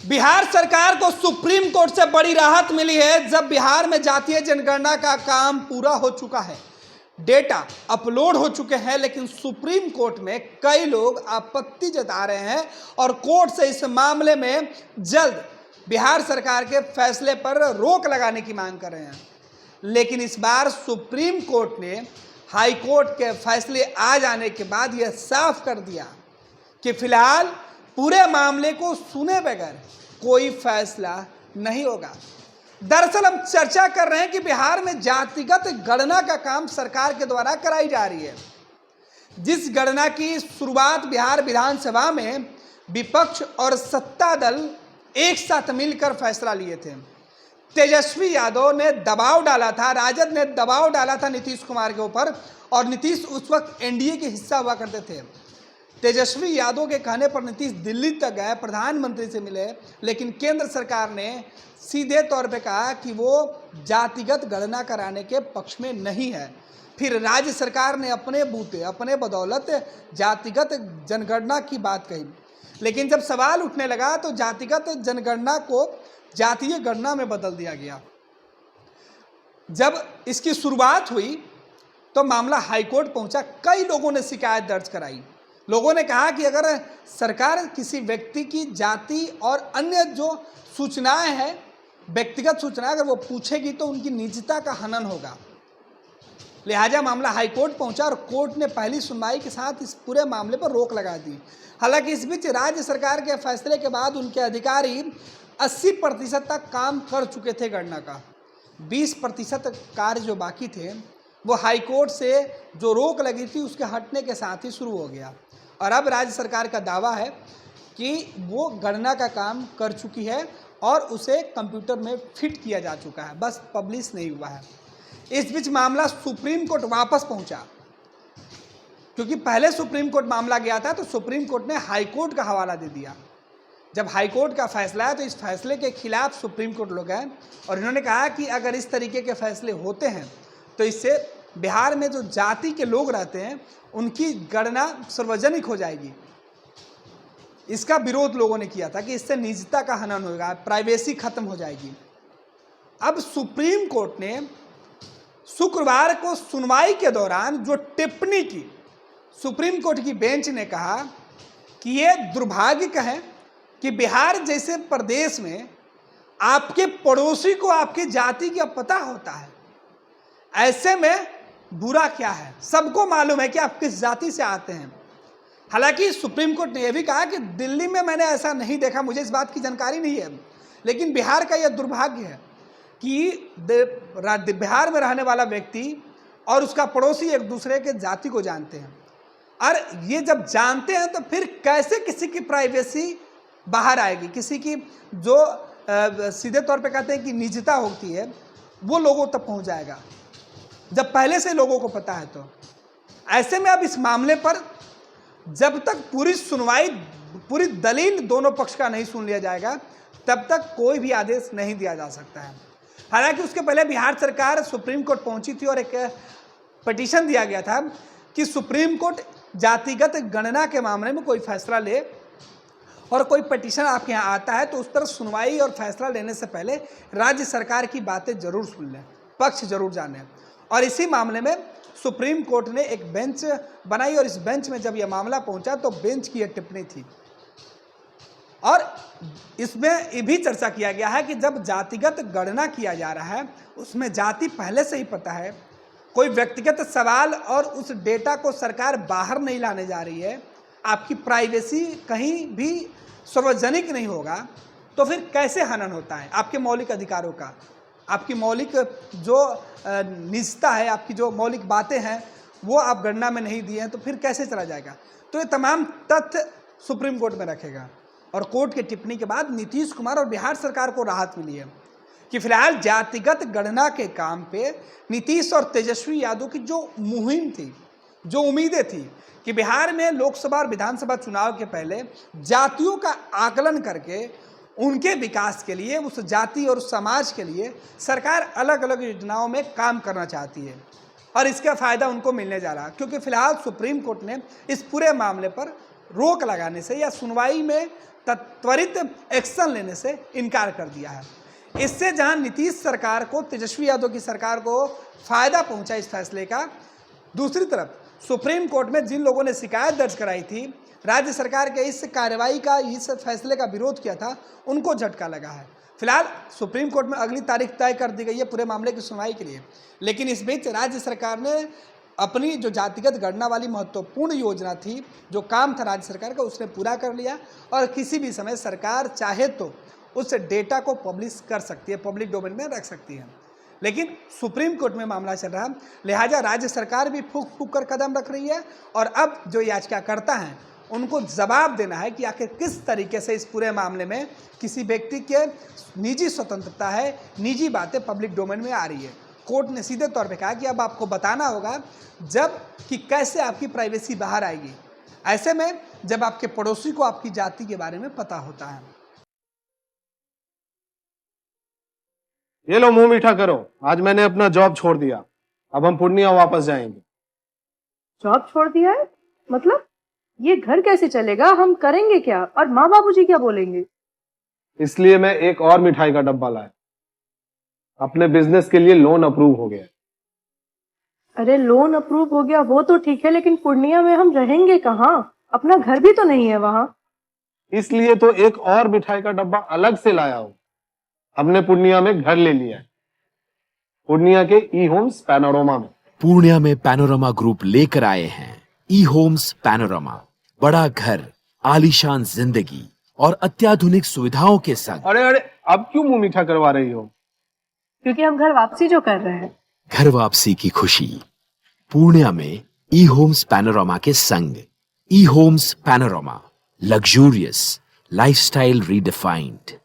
बिहार सरकार को supreme court से बड़ी राहत मिली है। जब बिहार में जातीय जनगणना का काम पूरा हो चुका है, डेटा अपलोड हो चुके हैं, लेकिन सुप्रीम कोर्ट में कई लोग आपत्ति जता रहे हैं और कोर्ट से इस मामले में जल्द बिहार सरकार के फैसले पर रोक लगाने की मांग कर रहे हैं। लेकिन इस बार सुप्रीम कोर्ट ने हाई कोर्ट के फैसले आ जाने के बाद यह साफ कर दिया कि फिलहाल पूरे मामले को सुने बगैर कोई फैसला नहीं होगा। दरअसल हम चर्चा कर रहे हैं कि बिहार में जातिगत गणना का काम सरकार के द्वारा कराई जा रही है, जिस गणना की शुरुआत बिहार विधानसभा में विपक्ष और सत्ता दल एक साथ मिलकर फैसला लिए थे। तेजस्वी यादव ने दबाव डाला था, राजद ने दबाव डाला था नीतीश कुमार के ऊपर, और नीतीश उस वक्त एनडीए के हिस्सा हुआ करते थे। तेजस्वी यादव के कहने पर नीतीश दिल्ली तक गए, प्रधानमंत्री से मिले, लेकिन केंद्र सरकार ने सीधे तौर पे कहा कि वो जातिगत गणना कराने के पक्ष में नहीं है। फिर राज्य सरकार ने अपने बूते, अपने बदौलत जातिगत जनगणना की बात कही, लेकिन जब सवाल उठने लगा तो जातिगत जनगणना को जातीय गणना में बदल दिया गया। जब इसकी शुरुआत हुई तो मामला हाईकोर्ट पहुंचा। कई लोगों ने शिकायत दर्ज कराई। लोगों ने कहा कि अगर सरकार किसी व्यक्ति की जाति और अन्य जो सूचनाएं हैं, व्यक्तिगत सूचनाएं अगर वो पूछेगी तो उनकी निजता का हनन होगा। लिहाजा मामला हाईकोर्ट पहुंचा और कोर्ट ने पहली सुनवाई के साथ इस पूरे मामले पर रोक लगा दी। हालांकि इस बीच राज्य सरकार के फैसले के बाद उनके अधिकारी 80% तक काम कर चुके थे गणना का। 20% कार्य जो बाकी थे वो हाईकोर्ट से जो रोक लगी थी उसके हटने के साथ ही शुरू हो गया, और अब राज्य सरकार का दावा है कि वो गणना का काम कर चुकी है और उसे कंप्यूटर में फिट किया जा चुका है, बस पब्लिश नहीं हुआ है। इस बीच मामला सुप्रीम कोर्ट वापस पहुंचा, क्योंकि पहले सुप्रीम कोर्ट मामला गया था तो सुप्रीम कोर्ट ने हाई कोर्ट का हवाला दे दिया। जब हाई कोर्ट का फैसला है तो इस फैसले के खिलाफ सुप्रीम कोर्ट लोग गए और इन्होंने कहा कि अगर इस तरीके के फैसले होते हैं तो इससे बिहार में जो जाति के लोग रहते हैं उनकी गणना सार्वजनिक हो जाएगी। इसका विरोध लोगों ने किया था कि इससे निजता का हनन होगा, प्राइवेसी खत्म हो जाएगी। अब सुप्रीम कोर्ट ने शुक्रवार को सुनवाई के दौरान जो टिप्पणी की, सुप्रीम कोर्ट की बेंच ने कहा कि यह दुर्भाग्य है कि बिहार जैसे प्रदेश में आपके पड़ोसी को आपकी जाति का पता होता है। ऐसे में बुरा क्या है, सबको मालूम है कि आप किस जाति से आते हैं। हालांकि सुप्रीम कोर्ट ने यह भी कहा कि दिल्ली में मैंने ऐसा नहीं देखा, मुझे इस बात की जानकारी नहीं है, लेकिन बिहार का यह दुर्भाग्य है कि बिहार में रहने वाला व्यक्ति और उसका पड़ोसी एक दूसरे के जाति को जानते हैं, और ये जब जानते हैं तो फिर कैसे किसी की प्राइवेसी बाहर आएगी, किसी की जो सीधे तौर पे कहते हैं कि निजता होती है वो लोगों तक पहुंच जाएगा जब पहले से लोगों को पता है। तो ऐसे में अब इस मामले पर जब तक पूरी सुनवाई, पूरी दलील दोनों पक्ष का नहीं सुन लिया जाएगा तब तक कोई भी आदेश नहीं दिया जा सकता है। हालांकि उसके पहले बिहार सरकार सुप्रीम कोर्ट पहुंची थी और एक पिटीशन दिया गया था कि सुप्रीम कोर्ट जातिगत गणना के मामले में कोई फैसला ले, और कोई पिटीशन आपके यहाँ आता है तो उस पर सुनवाई और फैसला लेने से पहले राज्य सरकार की बातें जरूर सुन लें, पक्ष जरूर जानें। और इसी मामले में सुप्रीम कोर्ट ने एक बेंच बनाई और इस बेंच में जब यह मामला पहुंचा तो बेंच की यह टिप्पणी थी, और इसमें ये भी चर्चा किया गया है कि जब जातिगत गणना किया जा रहा है उसमें जाति पहले से ही पता है, कोई व्यक्तिगत सवाल और उस डेटा को सरकार बाहर नहीं लाने जा रही है, आपकी प्राइवेसी कहीं भी सार्वजनिक नहीं होगा, तो फिर कैसे हनन होता है आपके मौलिक अधिकारों का, आपकी मौलिक जो निजता है, आपकी जो मौलिक बातें हैं वो आप गणना में नहीं दिए हैं, तो फिर कैसे चला जाएगा। तो ये तमाम तथ्य सुप्रीम कोर्ट में रखेगा, और कोर्ट की टिप्पणी के बाद नीतीश कुमार और बिहार सरकार को राहत मिली है कि फिलहाल जातिगत गणना के काम पे नीतीश और तेजस्वी यादव की जो मुहिम थी, जो उम्मीदें थी कि बिहार में लोकसभा और विधानसभा चुनाव के पहले जातियों का आकलन करके उनके विकास के लिए, उस जाति और उस समाज के लिए सरकार अलग अलग योजनाओं में काम करना चाहती है, और इसका फ़ायदा उनको मिलने जा रहा है। क्योंकि फिलहाल सुप्रीम कोर्ट ने इस पूरे मामले पर रोक लगाने से या सुनवाई में त्वरित एक्शन लेने से इनकार कर दिया है। इससे जहां नीतीश सरकार को, तेजस्वी यादव की सरकार को फायदा पहुंचा इस फैसले का, दूसरी तरफ सुप्रीम कोर्ट में जिन लोगों ने शिकायत दर्ज कराई थी, राज्य सरकार के इस कार्रवाई का, इस फैसले का विरोध किया था, उनको झटका लगा है। फिलहाल सुप्रीम कोर्ट में अगली तारीख तय कर दी गई है पूरे मामले की सुनवाई के लिए, लेकिन इस बीच राज्य सरकार ने अपनी जो जातिगत गणना वाली महत्वपूर्ण योजना थी, जो काम था राज्य सरकार का, उसने पूरा कर लिया और किसी भी समय सरकार चाहे तो उस डेटा को पब्लिश कर सकती है, पब्लिक डोमेन में रख सकती है। लेकिन सुप्रीम कोर्ट में मामला चल रहा है, लिहाजा राज्य सरकार भी फूक फूक कर कदम रख रही है और अब जो याचिकाकर्ता हैं उनको जवाब देना है कि आखिर किस तरीके से इस पूरे मामले में किसी व्यक्ति के निजी स्वतंत्रता है, निजी बातें पब्लिक डोमेन में आ रही है। कोर्ट ने सीधे तौर पे कहा कि अब आपको बताना होगा जब कि कैसे आपकी प्राइवेसी बाहर आएगी, ऐसे में जब आपके पड़ोसी को आपकी जाति के बारे में पता होता है। ये लो मुंह मीठा करो, आज मैंने अपना जॉब छोड़ दिया, अब हम पूर्णिया वापस जाएंगे। जॉब छोड़ दिया है? मतलब ये घर कैसे चलेगा? हम करेंगे क्या? और माँ बाबूजी क्या बोलेंगे? इसलिए मैं एक और मिठाई का डब्बा लाया, अपने बिजनेस के लिए लोन अप्रूव हो गया। अरे लोन अप्रूव हो गया वो तो ठीक है, लेकिन पूर्णिया में हम रहेंगे कहाँ? अपना घर भी तो नहीं है वहाँ। इसलिए तो एक और मिठाई का डब्बा अलग से लाया हूं। हमने पूर्णिया में घर ले लिया है, पूर्णिया के ई होम्स पैनोरमा में। पूर्णिया में पैनोरमा ग्रुप लेकर आए हैं ई होम्स पैनोरमा, बड़ा घर, आलीशान जिंदगी और अत्याधुनिक सुविधाओं के संग। अरे अरे, अब क्यों मुंह मीठा करवा रही हो? क्योंकि हम घर वापसी जो कर रहे हैं। घर वापसी की खुशी पूर्णिया में ई होम्स पैनोरमा के संग। E homes panorama, luxurious lifestyle redefined.